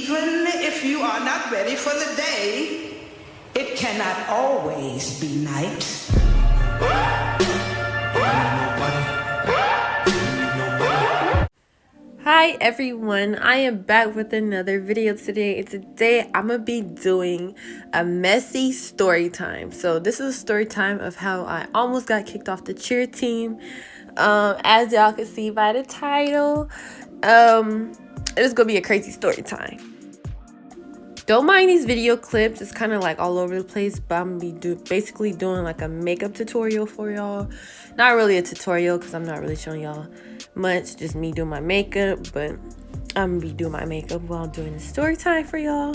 Even if you are not ready for the day, it cannot always be night. Hi everyone, I am back with another video today, and today I'm gonna be doing a messy story time. So this is a story time of how I almost got kicked off the cheer team. As y'all can see by the title, it is gonna be a crazy story time. Don't mind these video clips, it's kind of like all over the place, but I'm gonna be basically doing like a makeup tutorial for y'all. Not really a tutorial because I'm not really showing y'all much, just me doing my makeup, but I'm gonna be doing my makeup while doing the story time for y'all.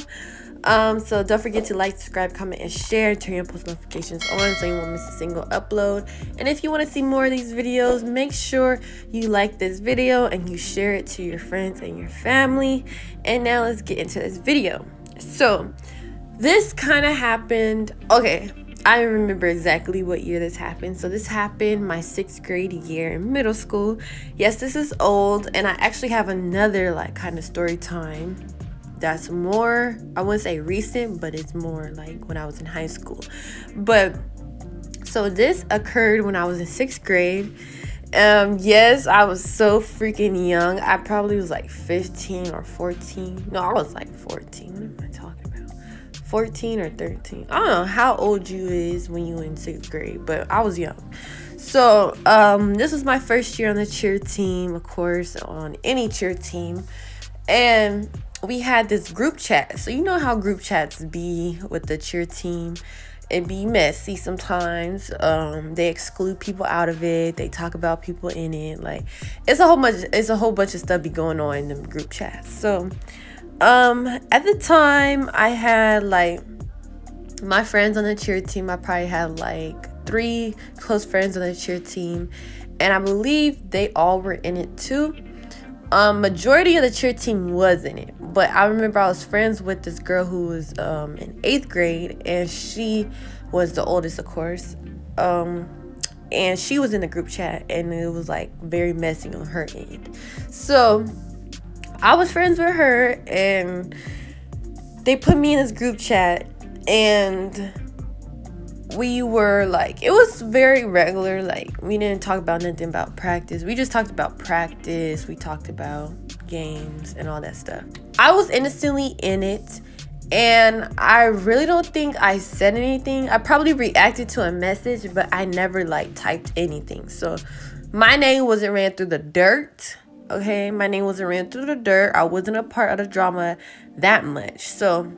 So don't forget to like, subscribe, comment, and share. Turn your post notifications on so you won't miss a single upload. And if you want to see more of these videos, make sure you like this video and you share it to your friends and your family. And now let's get into this video. So this kind of happened, okay, I remember exactly what year this happened. So this happened my 6th grade year in middle school. Yes, this is old, and I actually have another like kind of story time that's more, I wouldn't say recent, but it's more like when I was in high school. But so this occurred when I was in 6th grade. Yes, I was so freaking young. I probably was like 15 or 14. No, I was like 14. What am I talking about? 14 or 13. I don't know how old you is when you in 6th grade, but I was young. So, this was my first year on the cheer team, of course, on any cheer team. And we had this group chat. So, you know how group chats be with the cheer team. It be messy sometimes. They exclude people out of it. They talk about people in it. Like it's a whole bunch of stuff be going on in the group chats. So at the time I had like my friends on the cheer team. I probably had like 3 close friends on the cheer team, and I believe they all were in it too. Majority of the cheer team was in it, but I remember I was friends with this girl who was in 8th grade, and she was the oldest, of course. And she was in the group chat, and it was like very messy on her end. So I was friends with her, and they put me in this group chat, and we were like, it was very regular. Like we didn't talk about nothing about practice. We just talked about practice. We talked about games and all that stuff. I was innocently in it, and I really don't think I said anything. I probably reacted to a message, but I never like typed anything. So my name wasn't ran through the dirt. Okay, my name wasn't ran through the dirt. I wasn't a part of the drama that much. So,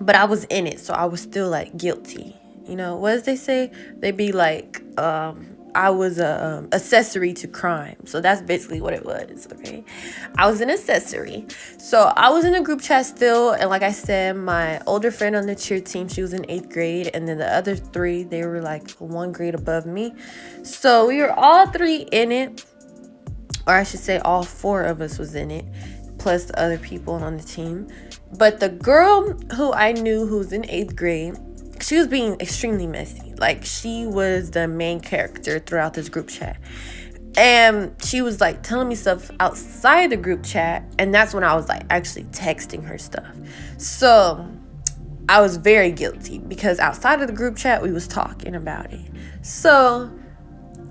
but I was in it, so I was still like guilty. You know, what does they say? They be like, I was a accessory to crime. So that's basically what it was, okay? I was an accessory. So I was in a group chat still. And like I said, my older friend on the cheer team, she was in 8th grade. And then the other 3, they were like 1 grade above me. So we were all 3 in it. Or I should say all 4 of us was in it, plus the other people on the team. But the girl who I knew who was in 8th grade, she was being extremely messy. Like she was the main character throughout this group chat. And she was like telling me stuff outside the group chat. And that's when I was like actually texting her stuff. So I was very guilty because outside of the group chat, we was talking about it. So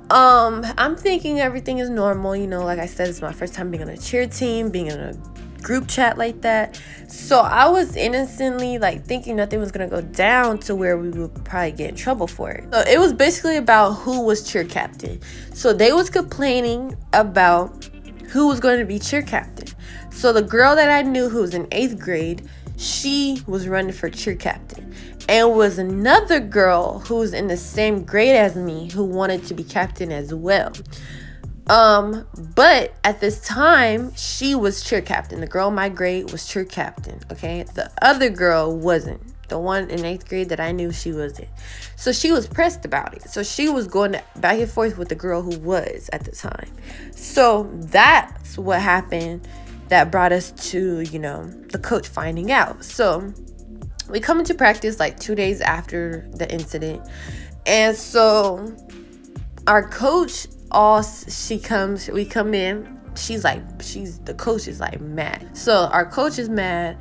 I'm thinking everything is normal. You know, like I said, it's my first time being on a cheer team, being in a group chat like that. So I was innocently like thinking nothing was gonna go down to where we would probably get in trouble for it. So it was basically about who was cheer captain. So they was complaining about who was going to be cheer captain. So the girl that I knew who was in 8th grade, she was running for cheer captain. And was another girl who was in the same grade as me who wanted to be captain as well. But at this time, she was cheer captain. The girl in my grade was cheer captain, okay? The other girl wasn't. The one in 8th grade that I knew, she wasn't. So she was pressed about it. So she was going back and forth with the girl who was at the time. So that's what happened that brought us to, you know, the coach finding out. So we come into practice like 2 days after the incident. And so our coach, we come in, the coach is like mad. So our coach is mad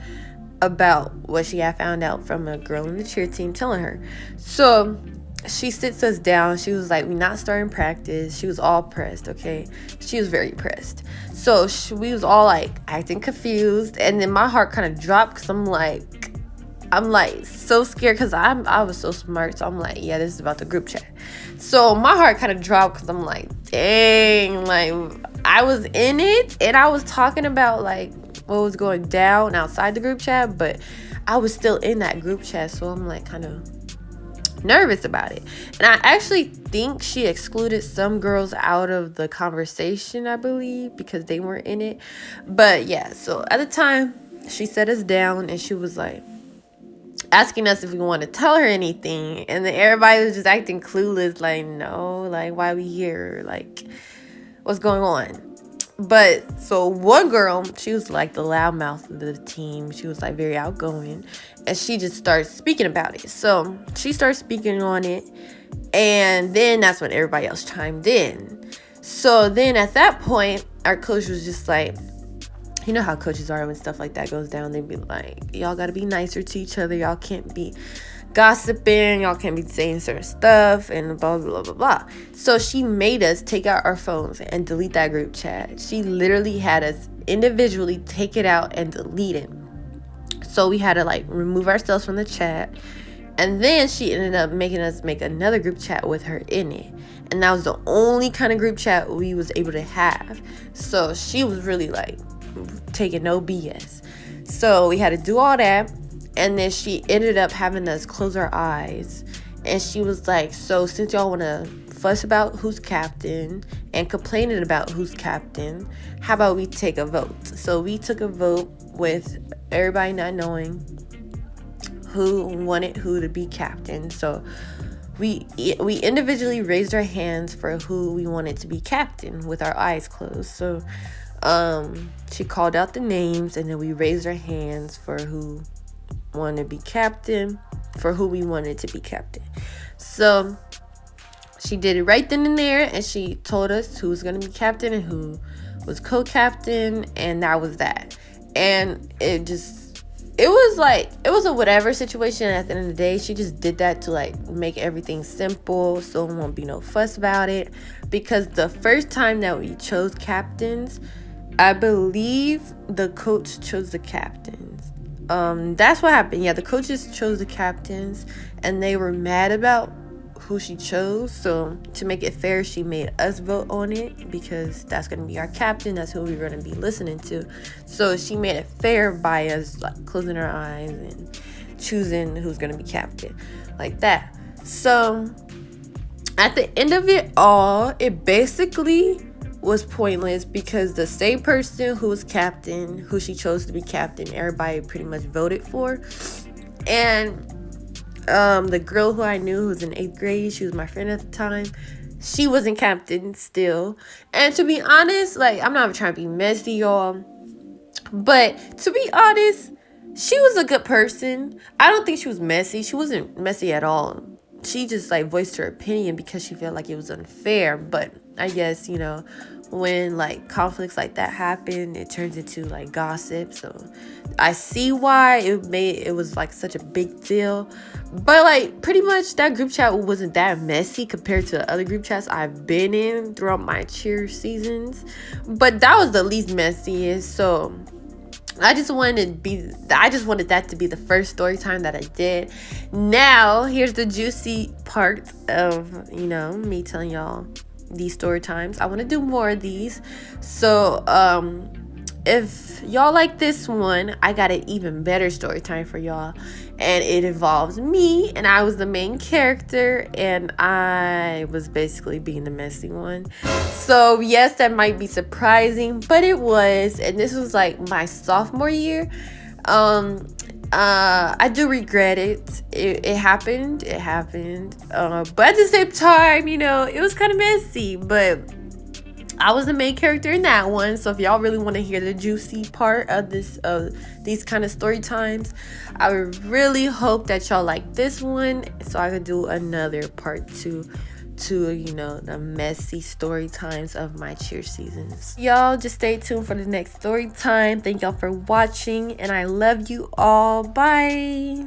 about what she had found out from a girl in the cheer team telling her. So she sits us down. She was like, we're not starting practice. She was all pressed, okay? She was very pressed. So we was all like acting confused. And then my heart kind of dropped because I'm like so scared because I was so smart. So I'm like, yeah, this is about the group chat. So my heart kind of dropped because I'm like, dang, like I was in it and I was talking about like what was going down outside the group chat, but I was still in that group chat. So I'm like kind of nervous about it. And I actually think she excluded some girls out of the conversation, I believe, because they weren't in it. But yeah, so at the time she set us down and she was like asking us if we want to tell her anything, and then everybody was just acting clueless, like, no, like, why we here, like, what's going on? But so one girl, she was like the loudmouth of the team. She was like very outgoing, and she just started speaking about it. So she started speaking on it, and then that's when everybody else chimed in. So then at that point, our coach was just like, you know how coaches are when stuff like that goes down. They'd be like, y'all got to be nicer to each other. Y'all can't be gossiping. Y'all can't be saying certain stuff and blah, blah, blah, blah. So she made us take out our phones and delete that group chat. She literally had us individually take it out and delete it. So we had to like remove ourselves from the chat. And then she ended up making us make another group chat with her in it. And that was the only kind of group chat we was able to have. So she was really like taking no BS. So we had to do all that, and then she ended up having us close our eyes, and she was like, so since y'all want to fuss about who's captain and complaining about who's captain, how about we take a vote? So we took a vote with everybody not knowing who wanted who to be captain. So we individually raised our hands for who we wanted to be captain with our eyes closed. So she called out the names, and then we raised our hands for who wanted to be captain, for who we wanted to be captain. So she did it right then and there, and she told us who was going to be captain and who was co-captain, and that was that. And it was a whatever situation. At the end of the day, she just did that to like make everything simple so there won't be no fuss about it. Because the first time that we chose captains, I believe the coach chose the captains. That's what happened. Yeah, the coaches chose the captains, and they were mad about who she chose. So to make it fair, she made us vote on it because that's going to be our captain. That's who we're going to be listening to. So she made it fair by us like closing our eyes and choosing who's going to be captain like that. So at the end of it all, it basically was pointless because the same person who was captain, who she chose to be captain, everybody pretty much voted for. And the girl who I knew who was in 8th grade, she was my friend at the time, she wasn't captain still. And to be honest, like, I'm not trying to be messy, y'all, but to be honest, she was a good person. I don't think she was messy. She wasn't messy at all. She just like voiced her opinion because she felt like it was unfair. But I guess, you know, when like conflicts like that happen, it turns into like gossip. So I see why it was like such a big deal. But like pretty much that group chat wasn't that messy compared to the other group chats I've been in throughout my cheer seasons. But that was the least messiest. So I just wanted that to be the first story time that I did. Now, here's the juicy part of, you know, me telling y'all these story times. I want to do more of these. So, if y'all like this one, I got an even better story time for y'all. And it involves me, and I was the main character, and I was basically being the messy one. So yes, that might be surprising, but it was. And this was like my sophomore year. I do regret it. It happened. But at the same time, you know, it was kind of messy, but I was the main character in that one. So if y'all really want to hear the juicy part of these kind of story times, I would really hope that y'all like this one so I could do another part 2 to, you know, the messy story times of my cheer seasons. Y'all just stay tuned for the next story time. Thank y'all for watching, and I love you all. Bye.